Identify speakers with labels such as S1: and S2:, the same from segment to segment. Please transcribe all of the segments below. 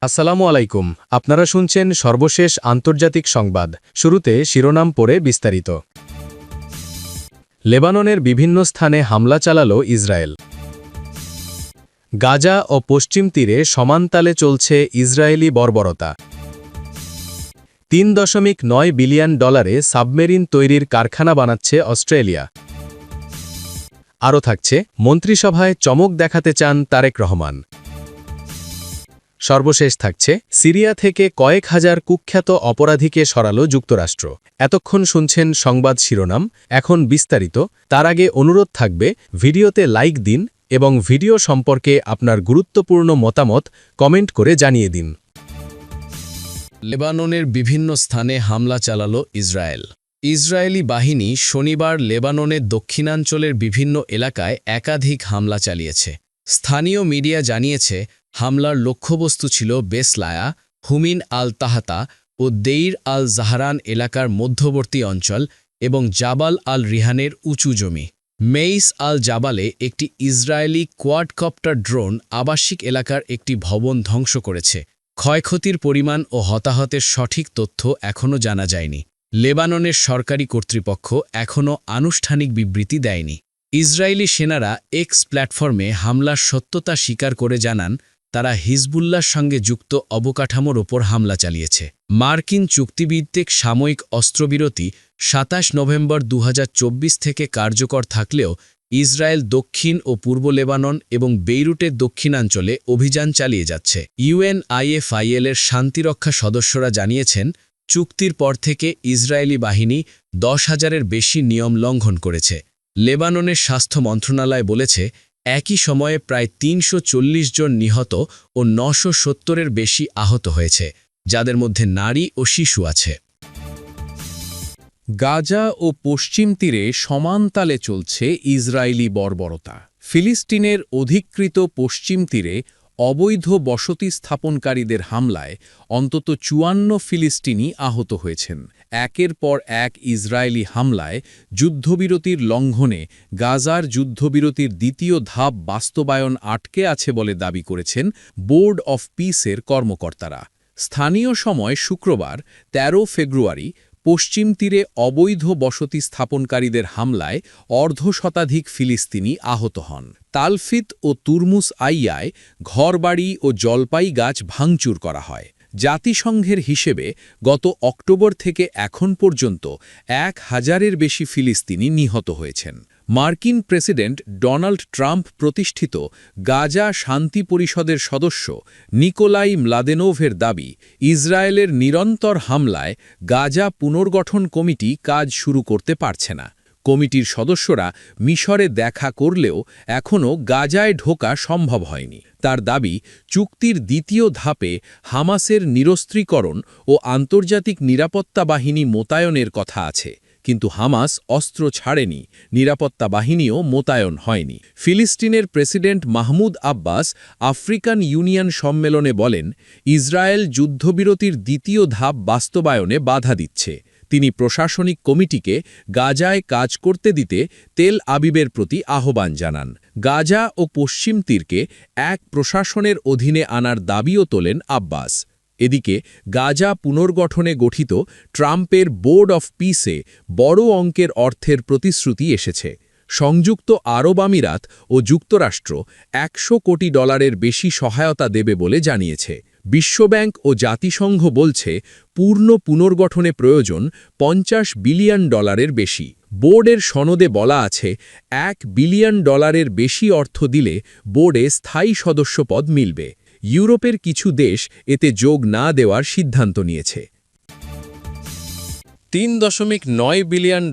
S1: আসসালামু আলাইকুম। আপনারা শুনছেন সর্বশেষ আন্তর্জাতিক সংবাদ। শুরুতে শিরোনাম পড়ে বিস্তারিত। লেবাননের বিভিন্ন স্থানে হামলা চালাল ইসরায়েল। গাজা ও পশ্চিম তীরে সমানতালে চলছে ইসরায়েলি বর্বরতা। $3.9 বিলিয়ন সাবমেরিন তৈরির কারখানা বানাচ্ছে অস্ট্রেলিয়া। আরও থাকছে, মন্ত্রিসভায় চমক দেখাতে চান তারেক রহমান। সর্বশেষ থাকছে, সিরিয়া থেকে কয়েক হাজার কুখ্যাত অপরাধীকে সরাল যুক্তরাষ্ট্র। এতক্ষণ শুনছেন সংবাদ শিরোনাম, এখন বিস্তারিত। তার আগে অনুরোধ থাকবে, ভিডিওতে লাইক দিন এবং ভিডিও সম্পর্কে আপনার গুরুত্বপূর্ণ মতামত কমেন্ট করে জানিয়ে দিন। লেবাননের বিভিন্ন স্থানে হামলা চালাল ইসরায়েল। ইসরায়েলি বাহিনী শনিবার লেবাননের দক্ষিণাঞ্চলের বিভিন্ন এলাকায় একাধিক হামলা চালিয়েছে। স্থানীয় মিডিয়া জানিয়েছে, হামলার লক্ষ্যবস্তু ছিল বেসলায়া, হুমিন আল তাহাতা ও দেইর আল জাহরান এলাকার মধ্যবর্তী অঞ্চল এবং জাবাল আল রিহানের উঁচু জমি। মেইস আল জাবালে একটি ইসরায়েলি কোয়াডকপ্টার ড্রোন আবাসিক এলাকার একটি ভবন ধ্বংস করেছে। ক্ষয়ক্ষতির পরিমাণ ও হতাহতের সঠিক তথ্য এখনও জানা যায়নি। লেবাননের সরকারি কর্তৃপক্ষ এখনও আনুষ্ঠানিক বিবৃতি দেয়নি। ইসরায়েলি সেনারা এক্স প্ল্যাটফর্মে হামলার সত্যতা স্বীকার করে জানান, তারা হিজবুল্লাহর সঙ্গে যুক্ত অবকাঠামোর ওপর হামলা চালিয়েছে। মার্কিন চুক্তিভিত্তিক সাময়িক অস্ত্রবিরতি ২৭ নভেম্বর ২০২৪ থেকে কার্যকর থাকলেও ইসরায়েল দক্ষিণ ও পূর্ব লেবানন এবং বেইরুটের দক্ষিণাঞ্চলে অভিযান চালিয়ে যাচ্ছে। ইউএনআইএফআইএল-এর শান্তিরক্ষা সদস্যরা জানিয়েছেন, চুক্তির পর থেকে ইসরায়েলি বাহিনী ১০,০০০-এর বেশি নিয়ম লঙ্ঘন করেছে। লেবাননের স্বাস্থ্য মন্ত্রণালয় বলেছে, একই সময়ে প্রায় ৩৪০ জন নিহত ও ৯৭০-এর বেশি আহত হয়েছে, যাদের মধ্যে নারী ও শিশু আছে।
S2: গাজা ও পশ্চিম তীরে সমানতালে চলছে ইসরায়েলি বর্বরতা। ফিলিস্তিনের অধিকৃত পশ্চিম তীরে অবৈধ বসতি স্থাপনকারীদের হামলায় অন্তত ৫৪ ফিলিস্তিনি আহত হয়েছেন। একের পর এক ইসরায়েলি হামলায় যুদ্ধবিরতির লঙ্ঘনে গাজার যুদ্ধবিরতির দ্বিতীয় ধাপ বাস্তবায়ন আটকে আছে বলে দাবি করেছেন বোর্ড অফ পিসের কর্মকর্তারা। স্থানীয় সময় শুক্রবার ১৩ ফেব্রুয়ারি পশ্চিম তীরে অবৈধ বসতি স্থাপনকারীদের হামলায় অর্ধশতাধিক ফিলিস্তিনি আহত হন। তালফিত ও তুরমুস আইয়ায় ঘরবাড়ি ও জলপাই গাছ ভাঙচুর করা হয়। জাতিসংঘের হিসেবে গত অক্টোবর থেকে এখন পর্যন্ত ১,০০০-এর বেশি ফিলিস্তিনি নিহত হয়েছেন। মার্কিন প্রেসিডেন্ট ডোনাল্ড ট্রাম্প প্রতিষ্ঠিত গাজা শান্তি পরিষদের সদস্য নিকোলাই ম্লাদেনোভের দাবি, ইসরায়েলের নিরন্তর হামলায় গাজা পুনর্গঠন কমিটি কাজ শুরু করতে পারছে না। কমিটির সদস্যরা মিশরে দেখা করলেও এখনও গাজায় ঢোকা সম্ভব হয়নি। তার দাবি, চুক্তির দ্বিতীয় ধাপে হামাসের নিরস্ত্রীকরণ ও আন্তর্জাতিক নিরাপত্তা বাহিনী মোতায়েনের কথা আছে, কিন্তু হামাস অস্ত্র ছাড়েনি, নিরাপত্তা বাহিনীও মোতায়েন হয়নি। ফিলিস্তিনের president Mahmoud Abbas African union সম্মেলনে বলেন, ইসরায়েল যুদ্ধবিরতির দ্বিতীয় ধাপ বাস্তবায়নে বাধা দিচ্ছে। তিনি প্রশাসনিক কমিটিকে গাজায় কাজ করতে দিতে তেল আবিবের প্রতি আহ্বান জানান। গাজা ও পশ্চিম তীরকে এক প্রশাসনের অধীনে আনার দাবিও তোলেন আব্বাস। এদিকে গাজা পুনর্গঠনে গঠিত ট্রাম্পের বোর্ড অফ পিসে বড় অঙ্কের অর্থের প্রতিশ্রুতি এসেছে। সংযুক্ত আরব আমিরাত ও যুক্তরাষ্ট্র $১০০ কোটি বেশি সহায়তা দেবে বলে জানিয়েছে। বিশ্বব্যাংক ও জাতিসংঘ বলছে, পূর্ণ পুনর্গঠনে প্রয়োজন $৫০ বিলিয়ন বেশি। বোর্ডের সনদে বলা আছে, $১ বিলিয়ন বেশি অর্থ দিলে বোর্ডে স্থায়ী সদস্যপদ মিলবে। ইউরোপের কিছু দেশ এতে যোগ না দেওয়ার সিদ্ধান্ত নিয়েছে।
S1: $3.9 বিলিয়ন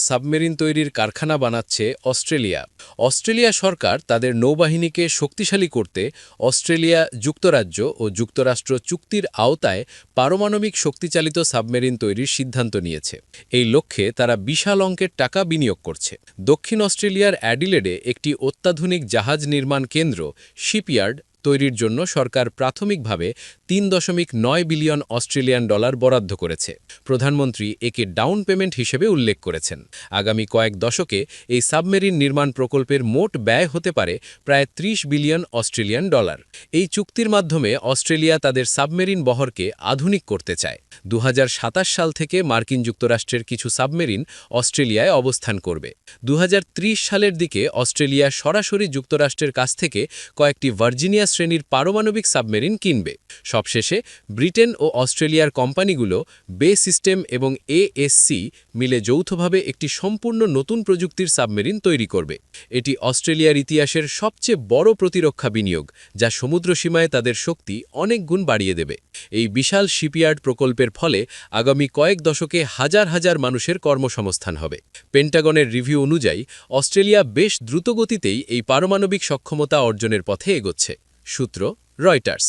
S1: সাবমেরিন তৈরির কারখানা বানাচ্ছে অস্ট্রেলিয়া। অস্ট্রেলিয়া সরকার তাদের নৌবাহিনীকে শক্তিশালী করতে অস্ট্রেলিয়া, যুক্তরাজ্য ও যুক্তরাষ্ট্র চুক্তির আওতায় পারমাণবিক শক্তিচালিত সাবমেরিন তৈরির সিদ্ধান্ত নিয়েছে। এই লক্ষ্যে তারা বিশাল অঙ্কের টাকা বিনিয়োগ করছে। দক্ষিণ অস্ট্রেলিয়ার অ্যাডিলেডে একটি অত্যাধুনিক জাহাজ নির্মাণ কেন্দ্র শিপইয়ার্ড
S2: তৈরির জন্য সরকার প্রাথমিকভাবে 3.9 বিলিয়ন অস্ট্রেলিয়ান ডলার বরাদ্দ করেছে। প্রধানমন্ত্রী একে ডাউন পেমেন্ট হিসেবে উল্লেখ করেছেন। আগামী কয়েক দশকে এই সাবমেরিন নির্মাণ প্রকল্পের মোট ব্যয় হতে পারে প্রায় 30 বিলিয়ন অস্ট্রেলিয়ান ডলার। এই চুক্তির মাধ্যমে অস্ট্রেলিয়া তাদের সাবমেরিন বহরকে আধুনিক করতে চায়। 2027 সাল থেকে মার্কিন যুক্তরাষ্ট্রের কিছু সাবমেরিন অস্ট্রেলিয়ায় অবস্থান করবে। 2030 সালের দিকে অস্ট্রেলিয়া সরাসরি যুক্তরাষ্ট্রের কাছ থেকে কয়েকটি ভার্জিনিয়া শ্রেণীর পারমাণবিক সাবমেরিন কিনবে। সবশেষে ব্রিটেন ও অস্ট্রেলিয়ার কোম্পানিগুলো বে সিস্টেম এবং এএসসি মিলে যৌথভাবে একটি সম্পূর্ণ নতুন প্রযুক্তির সাবমেরিন তৈরি করবে। এটি অস্ট্রেলিয়ার ইতিহাসের সবচেয়ে বড় প্রতিরক্ষা বিনিয়োগ, যা সমুদ্রসীমায় তাদের শক্তি অনেক গুণ বাড়িয়ে দেবে। এই বিশাল শিপইয়ার্ড প্রকল্পের ফলে আগামী কয়েক দশকে হাজার হাজার মানুষের কর্মসংস্থান হবে। পেন্টাগনের রিভিউ অনুযায়ী অস্ট্রেলিয়া বেশ দ্রুতগতিতেই এই পারমাণবিক সক্ষমতা অর্জনের পথে এগোচ্ছে। সূত্র রয়টার্স।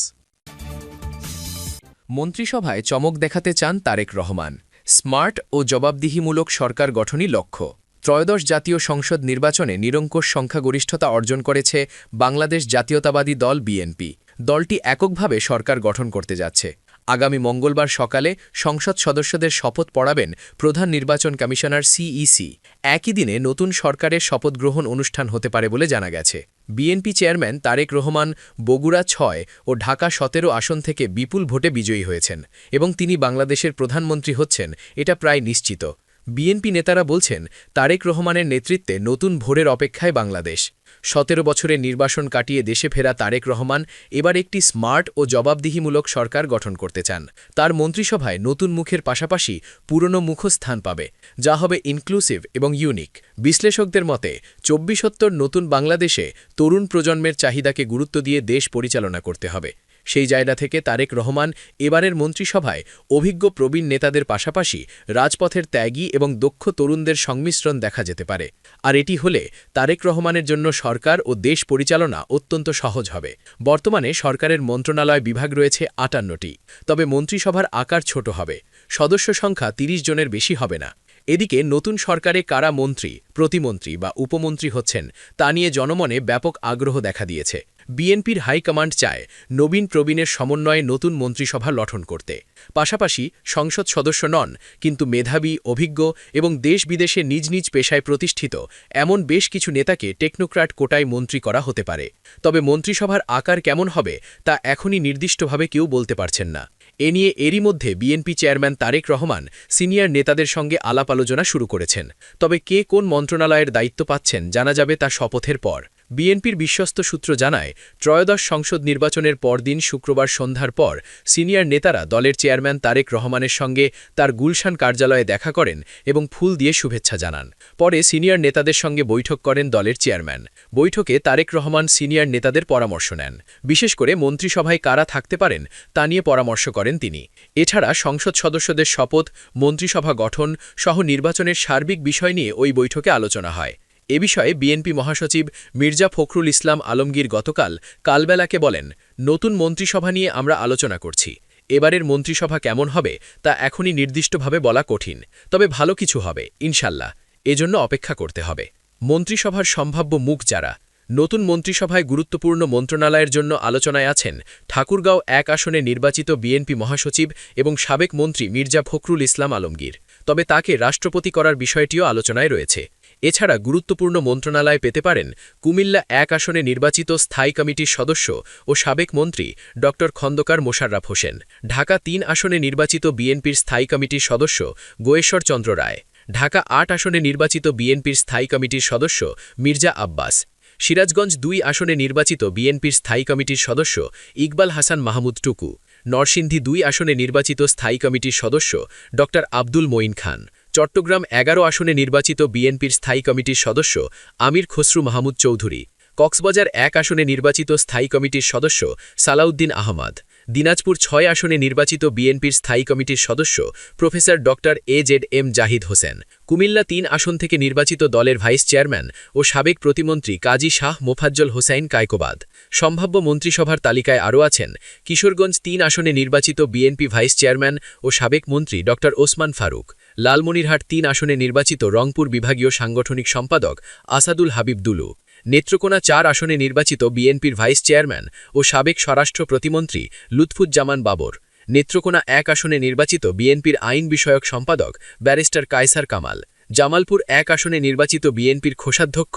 S1: মন্ত্রিসভায় চমক দেখাতে চান তারেক রহমান। স্মার্ট ও জবাবদিহিমূলক সরকার গঠনই লক্ষ্য। ত্রয়োদশ জাতীয় সংসদ নির্বাচনে নিরঙ্কুশ সংখ্যাগরিষ্ঠতা অর্জন করেছে বাংলাদেশ জাতীয়তাবাদী দল বিএনপি। দলটি এককভাবে সরকার গঠন করতে যাচ্ছে। আগামী মঙ্গলবার সকালে সংসদ সদস্যদের শপথ পড়াবেন প্রধান নির্বাচন কমিশনার সিইসি। একই দিনে নতুন সরকারের শপথ গ্রহণ অনুষ্ঠান হতে পারে বলে জানা গেছে। বিএনপি চেয়ারম্যান তারেক রহমান বগুড়া 6 ও ঢাকা 17 আসন থেকে বিপুল ভোটে বিজয়ী হয়েছেন এবং তিনি বাংলাদেশের প্রধানমন্ত্রী হচ্ছেন, এটা প্রায় নিশ্চিত। বিএনপি নেতারা বলছেন, তারেক রহমানের নেতৃত্বে নতুন ভোরের অপেক্ষায় বাংলাদেশ। 17 বছরের নির্বাসন কাটিয়ে দেশে ফেরা তারেক রহমান এবার একটি স্মার্ট ও জবাবদিহিমূলক সরকার গঠন করতে চান। তার মন্ত্রিসভায় নতুন মুখের পাশাপাশি পুরনো মুখও স্থান পাবে, যা হবে ইনক্লুসিভ এবং ইউনিক। বিশ্লেষকদের মতে 24-70 নতুন বাংলাদেশে তরুণ প্রজন্মের চাহিদাকে গুরুত্ব দিয়ে দেশ পরিচালনা করতে হবে। সেই জায়গা থেকে তারেক রহমান এবারের মন্ত্রিসভায় অভিজ্ঞ প্রবীণ নেতাদের পাশাপাশি রাজপথের ত্যাগী এবং দক্ষ তরুণদের সংমিশ্রণ দেখা যেতে পারে। আর এটি হলে তারেক রহমানের জন্য সরকার ও দেশ পরিচালনা অত্যন্ত সহজ হবে। বর্তমানে সরকারের মন্ত্রণালয় বিভাগ রয়েছে 58টি, তবে মন্ত্রিসভার আকার ছোট হবে। সদস্য সংখ্যা 30 জনের বেশি হবে না। এদিকে নতুন সরকারে কারা মন্ত্রী, প্রতিমন্ত্রী বা উপমন্ত্রী হচ্ছেন তা নিয়ে জনমনে ব্যাপক আগ্রহ দেখা দিয়েছে। বিএনপির হাইকমান্ড চায় নবীন প্রবীণের সমন্বয়ে নতুন মন্ত্রিসভা গঠন করতে। পাশাপাশি সংসদ সদস্য নন, কিন্তু মেধাবী, অভিজ্ঞ এবং দেশ বিদেশে নিজ নিজ পেশায় প্রতিষ্ঠিত এমন বেশ কিছু নেতাকে টেকনোক্র্যাট কোটায় মন্ত্রী করা হতে পারে। তবে মন্ত্রিসভার আকার কেমন হবে তা এখনই নির্দিষ্টভাবে কেউ বলতে পারছেন না। এ নিয়ে এরই মধ্যে BNP chairman Tarique Rahman senior নেতাদের সঙ্গে আলাপ আলোচনা শুরু করেছেন। তবে কে কোন মন্ত্রণালয়ের দায়িত্ব পাচ্ছেন জানা যাবে তা শপথের পর। বিএনপির বিশ্বস্ত সূত্র জানায়, ত্রয়োদশ সংসদ নির্বাচনের পরদিন শুক্রবার সন্ধ্যার পর সিনিয়র নেতারা দলের চেয়ারম্যান তারেক রহমানের সঙ্গে তার গুলশান কার্যালয়ে দেখা করেন এবং ফুল দিয়ে শুভেচ্ছা জানান। পরে সিনিয়র নেতাদের সঙ্গে বৈঠক করেন দলের চেয়ারম্যান। বৈঠকে তারেক রহমান সিনিয়র নেতাদের পরামর্শ নেন। বিশেষ করে মন্ত্রিসভায় কারা থাকতে পারেন তা নিয়ে পরামর্শ করেন তিনি। এছাড়া সংসদ সদস্যদের শপথ, মন্ত্রিসভা গঠন সহ নির্বাচনের সার্বিক বিষয় নিয়ে ওই বৈঠকে আলোচনা হয়। এ বিষয়ে বিএনপি মহাসচিব মির্জা ফখরুল ইসলাম আলমগীর গতকাল কালবেলাকে বলেন, নতুন মন্ত্রিসভা নিয়ে আমরা আলোচনা করছি। এবারের মন্ত্রিসভা কেমন হবে তা এখনই নির্দিষ্টভাবে বলা কঠিন, তবে ভালো কিছু হবে ইনশাল্লাহ। এজন্য অপেক্ষা করতে হবে। মন্ত্রিসভার সম্ভাব্য মুখ যারা। নতুন মন্ত্রিসভায় গুরুত্বপূর্ণ মন্ত্রণালয়ের জন্য আলোচনায় আছেন ঠাকুরগাঁও 1 আসনে নির্বাচিত বিএনপি মহাসচিব এবং সাবেক মন্ত্রী মির্জা ফখরুল ইসলাম আলমগীর। তবে তাকে রাষ্ট্রপতি করার বিষয়টিও আলোচনায় রয়েছে। এছাড়া গুরুত্বপূর্ণ মন্ত্রণালয় পেতে পারেন কুমিল্লা 1 আসনে নির্বাচিত স্থায়ী কমিটির সদস্য ও সাবেক মন্ত্রী ড খন্দকার মোশাররফ হোসেন, ঢাকা 3 আসনে নির্বাচিত বিএনপির স্থায়ী কমিটির সদস্য গোয়েশ্বর চন্দ্র রায়, ঢাকা 8 আসনে নির্বাচিত বিএনপির স্থায়ী কমিটির সদস্য মির্জা আব্বাস, সিরাজগঞ্জ 2 আসনে নির্বাচিত বিএনপির স্থায়ী কমিটির সদস্য ইকবাল হাসান মাহমুদ টুকু, নরসিংদী 2 আসনে নির্বাচিত স্থায়ী কমিটির সদস্য ড আব্দুল মঈন খান, চট্টগ্রাম 11 আসনে নির্বাচিত বিএনপির স্থায়ী কমিটির সদস্য আমির খসরু মাহমুদ চৌধুরী, কক্সবাজার 1 আসনে নির্বাচিত স্থায়ী কমিটির সদস্য সালাউদ্দিন আহমদ, দিনাজপুর 6 আসনে নির্বাচিত বিএনপির স্থায়ী কমিটির সদস্য প্রফেসর ড এজেড জাহিদ হোসেন, কুমিল্লা 3 আসন থেকে নির্বাচিত দলের ভাইস চেয়ারম্যান ও সাবেক প্রতিমন্ত্রী কাজী শাহ মোফাজ্জল হোসাইন কায়কোবাদ। সম্ভাব্য মন্ত্রিসভার তালিকায় আরও আছেন কিশোরগঞ্জ 3 আসনে নির্বাচিত বিএনপি ভাইস চেয়ারম্যান ও সাবেক মন্ত্রী ড ওসমান ফারুক, লালমনিরহাট 3 আসনে নির্বাচিত রংপুর বিভাগীয় সাংগঠনিক সম্পাদক আসাদুল হাবিব দুলু, নেত্রকোনা 4 আসনে নির্বাচিত বিএনপির ভাইস চেয়ারম্যান ও সাবেক স্বরাষ্ট্র প্রতিমন্ত্রী লুৎফুজ্জামান বাবর। নেত্রকোনা 1 আসনে নির্বাচিত বিএনপির আইন বিষয়ক সম্পাদক ব্যারিস্টার কায়সার কামাল। জামালপুর 1 আসনে নির্বাচিত বিএনপির কোষাধ্যক্ষ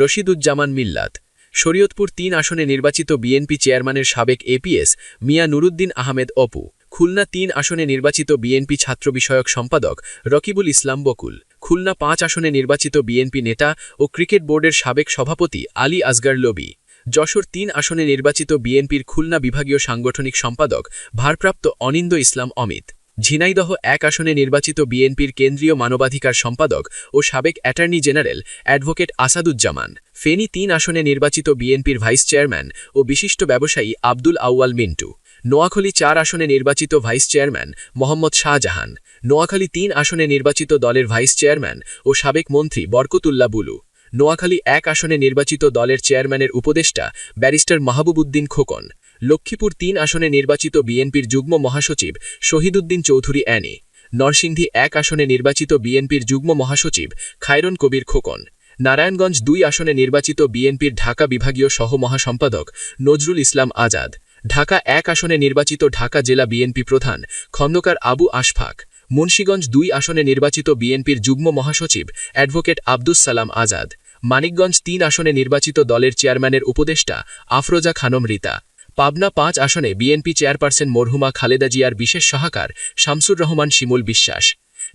S1: রশিদুজ্জামান মিল্লাত। শরীয়তপুর 3 আসনে নির্বাচিত বিএনপি চেয়ারম্যানের সাবেক এপিএস মিয়া নুরুদ্দিন আহমেদ অপু। খুলনা 3 আসনে নির্বাচিত বিএনপি ছাত্র বিষয়ক সম্পাদক রকিবুল ইসলাম বকুল। খুলনা 5 আসনে নির্বাচিত বিএনপি নেতা ও ক্রিকেট বোর্ডের সাবেক সভাপতি আলী আসগার লবি। যশোর 3 আসনে নির্বাচিত বিএনপির খুলনা বিভাগীয় সাংগঠনিক সম্পাদক ভারপ্রাপ্ত অনিন্দ ইসলাম অমিত। ঝিনাইদহ 1 আসনে নির্বাচিত বিএনপির কেন্দ্রীয় মানবাধিকার সম্পাদক ও সাবেক attorney general advocate Asaduzzaman. Feni 3 আসনে নির্বাচিত বিএনপির ভাইস চেয়ারম্যান ও বিশিষ্ট ব্যবসায়ী আব্দুল আউয়াল মিন্টু। নোয়াখালী 4 আসনে নির্বাচিত ভাইস চেয়ারম্যান মোহাম্মদ শাহজাহান। নোয়াখালী 3 আসনে নির্বাচিত দলের ভাইস চেয়ারম্যান ও সাবেক মন্ত্রী বরকতুল্লাহ বুলু। নোয়াখালী 1 আসনে নির্বাচিত দলের চেয়ারম্যানের উপদেষ্টা ব্যারিস্টার মাহবুবউদ্দিন খোকন। লক্ষ্মীপুর 3 আসনে নির্বাচিত বিএনপির যুগ্ম মহাসচিব শহীদউদ্দিন চৌধুরী অ্যানি। নরসিংদী 1 আসনে নির্বাচিত বিএনপির যুগ্ম মহাসচিব খায়রন কবির খোকন। নারায়ণগঞ্জ 2 আসনে নির্বাচিত বিএনপির ঢাকা বিভাগীয় সহ মহাসম্পাদক নজরুল ইসলাম আজাদ। ঢাকা 1 আসনে নির্বাচিত ঢাকা জেলা বিএনপি প্রধান খন্দকার আবু আশফাক। মুন্সিগঞ্জ 2 আসনে নির্বাচিত বিএনপির যুগ্ম মহাসচিব অ্যাডভোকেট আব্দুস সালাম আজাদ। মানিকগঞ্জ 3 আসনে নির্বাচিত দলের চেয়ারম্যানের উপদেষ্টা আফরোজা খানম রীতা। পাবনা 5 আসনে বিএনপি চেয়ারপারসন মরহুমা খালেদা জিয়ার বিশেষ সহাকার শামসুর রহমান শিমুল বিশ্বাস।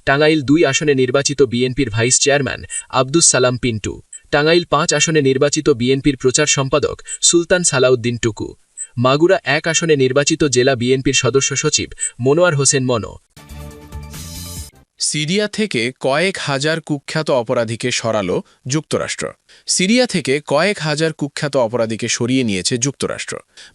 S1: টাঙ্গাইল 2 আসনে নির্বাচিত বিএনপির ভাইস চেয়ারম্যান আব্দুস সালাম পিন্টু। টাঙ্গাইল 5 আসনে নির্বাচিত বিএনপির প্রচার সম্পাদক সুলতান সালাউদ্দিন টুকু। মাগুরা 1 আসনে নির্বাচিত জেলা বিএনপির সদস্য সচিব মনোয়ার হোসেন মনো।
S2: সিরিয়া থেকে কয়েক হাজার কুখ্যাত অপরাধীকে সরালো যুক্তরাষ্ট্র। সিরিয়া থেকে কয়েক হাজার কুখ্যাত অপরাধীকে সরিয়ে নিয়েছে যুক্তরাষ্ট্র।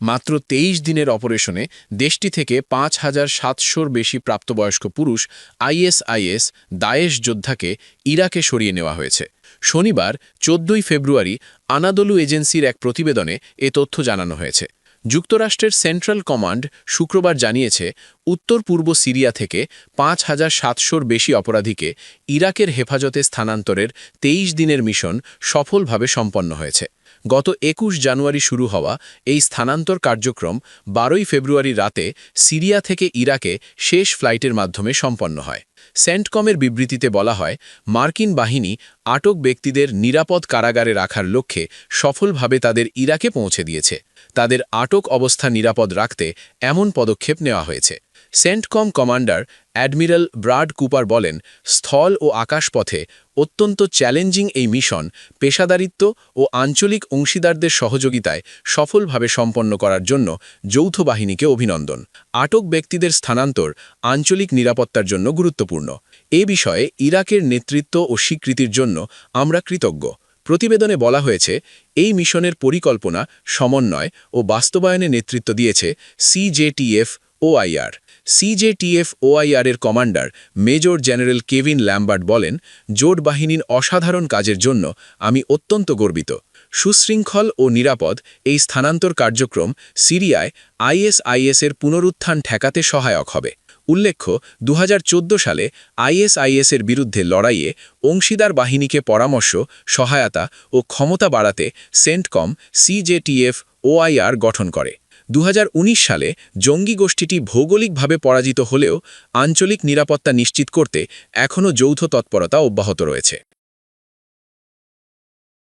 S2: মাত্র 23 দিনের অপারেশনে দেশটি থেকে 5,700-র বেশি প্রাপ্তবয়স্ক পুরুষ আইএসআইএস দায়েশ যোদ্ধাকে ইরাকে সরিয়ে নেওয়া হয়েছে। শনিবার 14 ফেব্রুয়ারি আনাদলু এজেন্সির এক প্রতিবেদনে এ তথ্য জানানো হয়েছে। যুক্তরাষ্ট্রের সেন্ট্রাল কমান্ড শুক্রবার জানিয়েছে উত্তর পূর্ব সিরিয়া থেকে 5,700-র বেশি অপরাধীকে ইরাকের হেফাজতে স্থানান্তরের 23 দিনের মিশন সফলভাবে সম্পন্ন হয়েছে। গত 21 জানুয়ারি শুরু হওয়া এই স্থানান্তর কার্যক্রম 12 ফেব্রুয়ারি রাতে সিরিয়া থেকে ইরাকে শেষ ফ্লাইটের মাধ্যমে সম্পন্ন হয়। সেন্টকমের বিবৃতিতে বলা হয়, মার্কিন বাহিনী আটক ব্যক্তিদের নিরাপদ কারাগারে রাখার লক্ষ্যে সফলভাবে তাদের ইরাকে পৌঁছে দিয়েছে। তাদের আটক অবস্থা নিরাপদ রাখতে এমন পদক্ষেপ নেওয়া হয়েছে। CENTCOM commander admiral Brad Cooper বলেন, স্থল ও আকাশপথে অত্যন্ত চ্যালেঞ্জিং এই মিশন পেশাদারিত্ব ও আঞ্চলিক অংশীদারদের সহযোগিতায় সফলভাবে সম্পন্ন করার জন্য যৌথ বাহিনীকে অভিনন্দন। আটক ব্যক্তিদের স্থানান্তর আঞ্চলিক নিরাপত্তার জন্য গুরুত্বপূর্ণ। এ বিষয়ে ইরাকের নেতৃত্ব ও স্বীকৃতির জন্য আমরা কৃতজ্ঞ। প্রতিবেদনে বলা হয়েছে, এই মিশনের পরিকল্পনা, সমন্বয় ও বাস্তবায়নে নেতৃত্ব দিয়েছে সিজেটিএফ ওআইআর। সিজেটিএফ ওআইআর-এর commander major general Kevin Lambert বলেন, জোট বাহিনীর অসাধারণ কাজের জন্য আমি অত্যন্ত গর্বিত। সুশৃঙ্খল ও নিরাপদ এই স্থানান্তর কার্যক্রম সিরিয়ায় আইএসআইএস-এর পুনরুত্থান ঠেকাতে সহায়ক হবে। উল্লেখ্য, 2014 সালে আইএসআইএস-এর বিরুদ্ধে লড়াইয়ে অংশীদার বাহিনীকে পরামর্শ, সহায়তা ও ক্ষমতা বাড়াতে সেন্টকম সিজেটিএফ ওআইআর গঠন করে। 2019 সালে জঙ্গি গোষ্ঠীটি ভৌগোলিকভাবে পরাজিত হলেও আঞ্চলিক নিরাপত্তা নিশ্চিত করতে এখনও যৌথ তৎপরতা অব্যাহত রয়েছে।